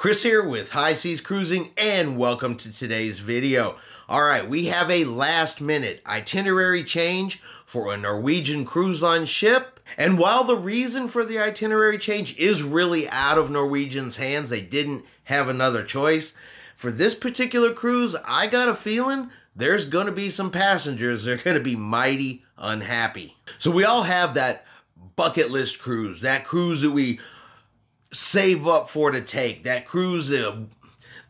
Chris here with High Seas Cruising, and welcome to today's video. Alright, we have a last minute itinerary change for a Norwegian Cruise Line ship. And while the reason for the itinerary change is really out of Norwegian's hands, they didn't have another choice. For this particular cruise, I got a feeling there's going to be some passengers that are going to be mighty unhappy. So we all have that bucket list cruise, that cruise that we save up for to take, that cruise,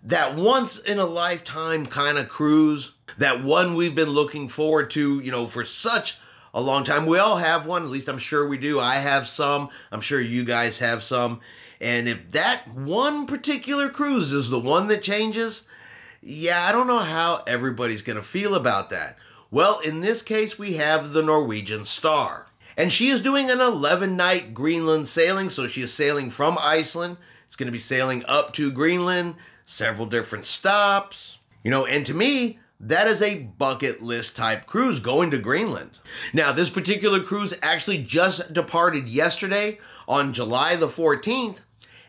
that once in a lifetime kind of cruise, that one we've been looking forward to, for such a long time. We all have one, at least I'm sure we do. I have some, I'm sure you guys have some. And if that one particular cruise is the one that changes, yeah, I don't know how everybody's going to feel about that. Well, in this case, we have the Norwegian Star. And she is doing an 11-night Greenland sailing, so she is sailing from Iceland. It's going to be sailing up to Greenland, several different stops. And to me, that is a bucket list type cruise, going to Greenland. Now, this particular cruise actually just departed yesterday on July the 14th,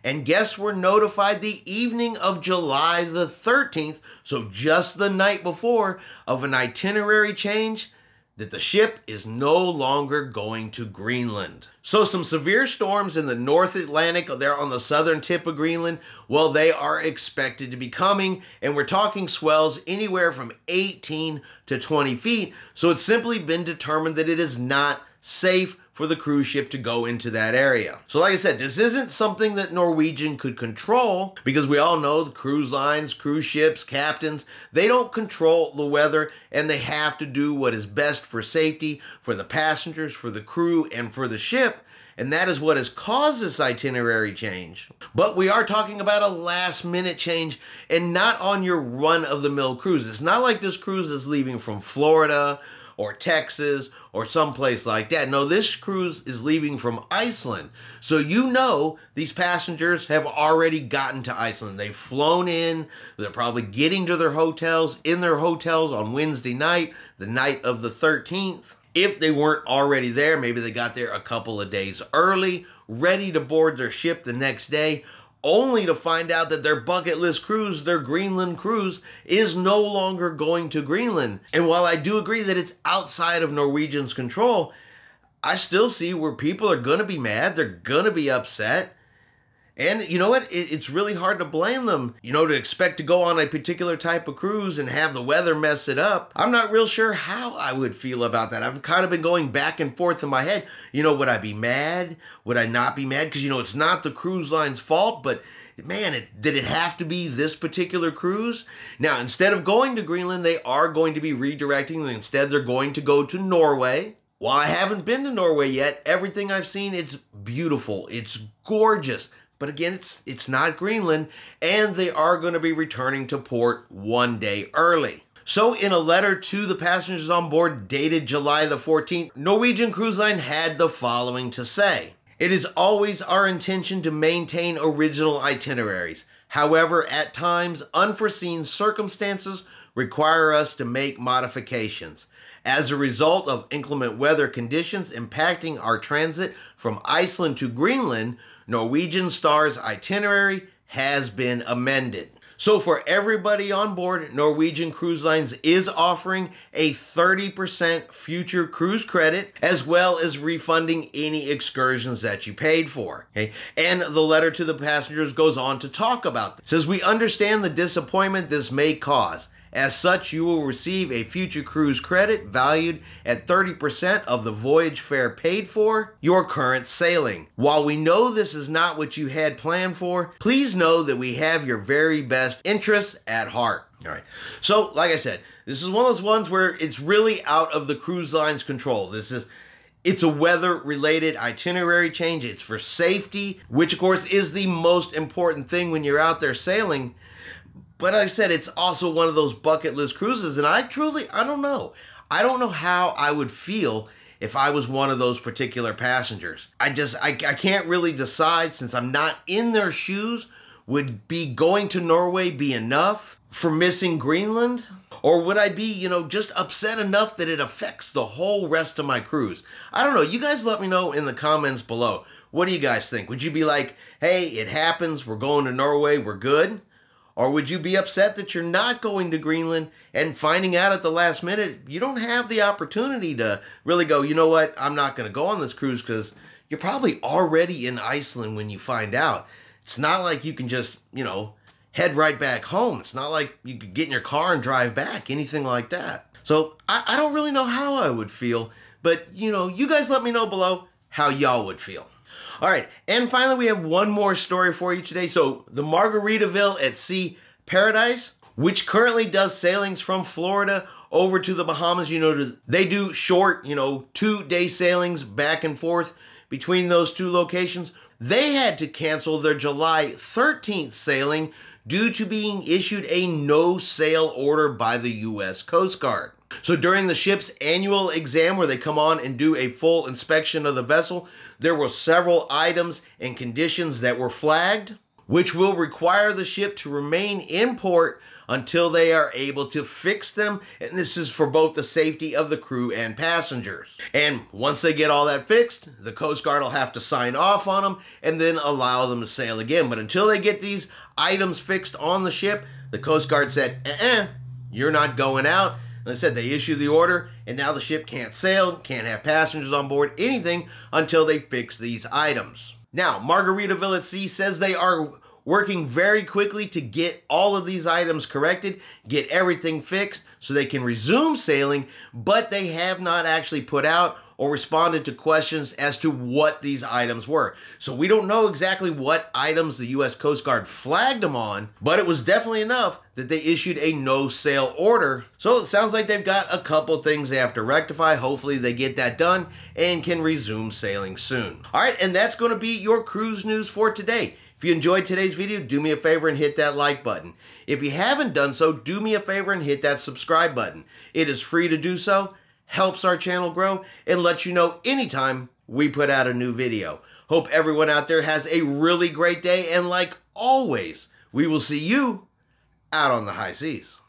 and guests were notified the evening of July the 13th, so just the night before, of an itinerary change that the ship is no longer going to Greenland. So some severe storms in the North Atlantic, there on the southern tip of Greenland, well, they are expected to be coming, and we're talking swells anywhere from 18 to 20 feet. So it's simply been determined that it is not safe for the cruise ship to go into that area. So like I said, this isn't something that Norwegian could control, because we all know the cruise lines, cruise ships, captains, they don't control the weather, and they have to do what is best for safety, for the passengers, for the crew, and for the ship. And that is what has caused this itinerary change. But we are talking about a last minute change, and not on your run-of-the-mill cruise. It's not like this cruise is leaving from Florida or Texas or someplace like that. No, this cruise is leaving from Iceland. So these passengers have already gotten to Iceland. They've flown in. They're probably getting to their hotels, in their hotels on Wednesday night, the night of the 13th. If they weren't already there, maybe they got there a couple of days early, ready to board their ship the next day, only to find out that their bucket list cruise, their Greenland cruise, is no longer going to Greenland. And while I do agree that it's outside of Norwegian's control, I still see where people are going to be mad. They're going to be upset. And you know what? It's really hard to blame them, to expect to go on a particular type of cruise and have the weather mess it up. I'm not real sure how I would feel about that. I've kind of been going back and forth in my head. Would I be mad? Would I not be mad? Because, it's not the cruise line's fault, but man, did it have to be this particular cruise? Now, instead of going to Greenland, they are going to be redirecting. Instead, they're going to go to Norway. While I haven't been to Norway yet, everything I've seen, it's beautiful. It's gorgeous. But again, it's not Greenland, and they are going to be returning to port one day early. So in a letter to the passengers on board dated July the 14th, Norwegian Cruise Line had the following to say: "It is always our intention to maintain original itineraries. However, at times, unforeseen circumstances require us to make modifications. As a result of inclement weather conditions impacting our transit from Iceland to Greenland, Norwegian Star's itinerary has been amended." So for everybody on board, Norwegian Cruise Lines is offering a 30% future cruise credit, as well as refunding any excursions that you paid for. Okay? And the letter to the passengers goes on to talk about this. It says, "We understand the disappointment this may cause. As such, you will receive a future cruise credit valued at 30% of the voyage fare paid for your current sailing. While we know this is not what you had planned for, please know that we have your very best interests at heart." All right. So, like I said, this is one of those ones where it's really out of the cruise line's control. It's a weather-related itinerary change. It's for safety, which of course is the most important thing when you're out there sailing. But like I said, it's also one of those bucket list cruises, and I don't know. I don't know how I would feel if I was one of those particular passengers. I can't really decide, since I'm not in their shoes. Would going to Norway be enough for missing Greenland? Or would I be, just upset enough that it affects the whole rest of my cruise? I don't know. You guys let me know in the comments below. What do you guys think? Would you be like, hey, it happens, we're going to Norway, we're good? Or would you be upset that you're not going to Greenland and finding out at the last minute you don't have the opportunity to really go, you know what, I'm not going to go on this cruise because you're probably already in Iceland when you find out. It's not like you can just, head right back home. It's not like you could get in your car and drive back, anything like that. So I don't really know how I would feel, but, you guys let me know below how y'all would feel. All right, and finally, we have one more story for you today. So the Margaritaville At Sea Paradise, which currently does sailings from Florida over to the Bahamas, they do short, 2-day sailings back and forth between those two locations. They had to cancel their July 13th sailing due to being issued a no-sail order by the U.S. Coast Guard. So during the ship's annual exam where they come on and do a full inspection of the vessel, there were several items and conditions that were flagged, which will require the ship to remain in port until they are able to fix them. And this is for both the safety of the crew and passengers. And once they get all that fixed, the Coast Guard will have to sign off on them and then allow them to sail again. But until they get these items fixed on the ship, the Coast Guard said, you're not going out. They said they issued the order, and now the ship can't sail, can't have passengers on board, anything until they fix these items. Now, Margaritaville At Sea says they are working very quickly to get all of these items corrected, get everything fixed so they can resume sailing, but they have not actually put out or responded to questions as to what these items were. So we don't know exactly what items the U.S. Coast Guard flagged them on, but it was definitely enough that they issued a no-sail order. So it sounds like they've got a couple things they have to rectify. Hopefully they get that done and can resume sailing soon. All right, and that's going to be your cruise news for today. If you enjoyed today's video, do me a favor and hit that like button. If you haven't done so, do me a favor and hit that subscribe button. It is free to do so, helps our channel grow, and lets you know anytime we put out a new video. Hope everyone out there has a really great day, and like always, we will see you out on the high seas.